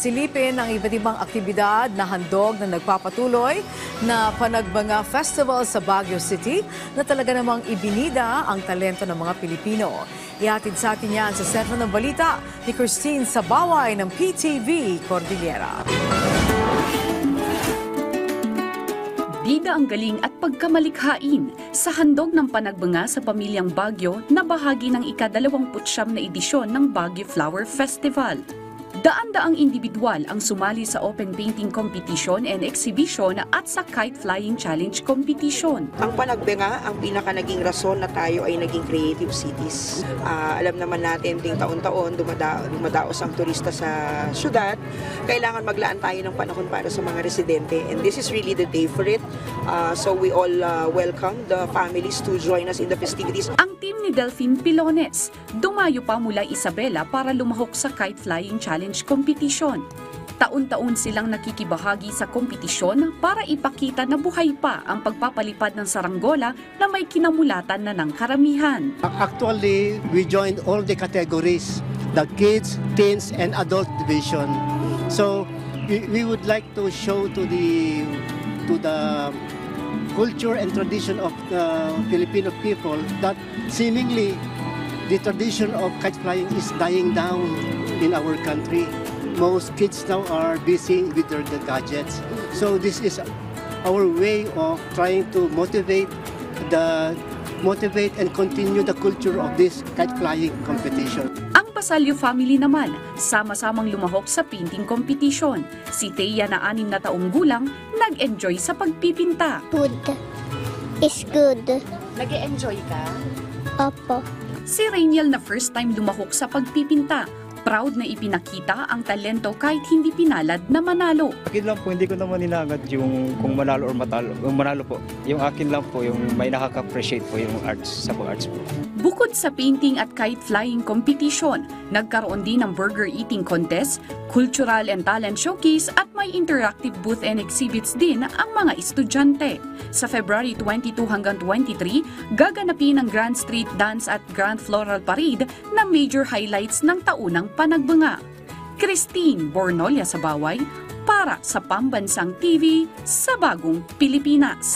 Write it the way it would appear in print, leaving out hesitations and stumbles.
silipin ang iba't ibang aktibidad na handog na nagpapatuloy na Panagbanga Festival sa Baguio City na talaga namang ibinida ang talento ng mga Pilipino. Ihatid sa atin yan sa sentro ng balita ni Christine Sabaway ng PTV Cordillera. Bida ang galing at pagkamalikhain sa handog ng Panagbanga sa Pamilyang Baguio na bahagi ng ika-29 na edisyon ng Baguio Flower Festival. Daan-daang individual ang sumali sa open painting competition and exhibition at sa kite flying challenge competition. Ang Panagbanga, ang pinaka naging rason na tayo ay naging creative cities. Alam naman natin ting taon-taon dumadaos ang turista sa syudad. Kailangan maglaan tayo ng panahon para sa mga residente, and this is really the day for it. So we all welcome the families to join us in the festivities. Ang team ni Delphine Pilones dumayo pa mula Isabela para lumahok sa kite flying challenge competition. Taon-taon silang nakikibahagi sa kompetisyon para ipakita na buhay pa ang pagpapalipad ng saranggola na may kinamulatan na ng karamihan. Actually, we joined all the categories, the kids, teens, and adult division. So we would like to show to the culture and tradition of the Filipino people that seemingly the tradition of kite flying is dying down in our country. Most kids now are busy with their gadgets. So this is our way of trying to motivate and continue the culture of this kite flying competition. Ang Basalio family naman, sama-samang lumahok sa painting competition. Si Thea na 6 na taong gulang, nag-enjoy sa pagpipinta. Good. It's good. Nag-enjoy ka? Opo. Si Rainiel na first time lumahok sa pagpipinta. Proud na ipinakita ang talento kahit hindi pinalad na manalo. Akin lang po, hindi ko naman inangad yung kung manalo or matalo. Yung manalo po, yung akin lang po, yung may nakaka-appreciate po yung arts sa pag-arts po. Bukod sa painting at kite flying competition, nagkaroon din ng burger eating contest, cultural and talent showcase at may interactive booth and exhibits din ang mga estudyante. Sa February 22 hanggang 23, gaganapin ang Grand Street Dance at Grand Floral Parade na major highlights ng taunang Panagbanga. Christine Bornolia Sabaway para sa Pambansang TV sa Bagong Pilipinas.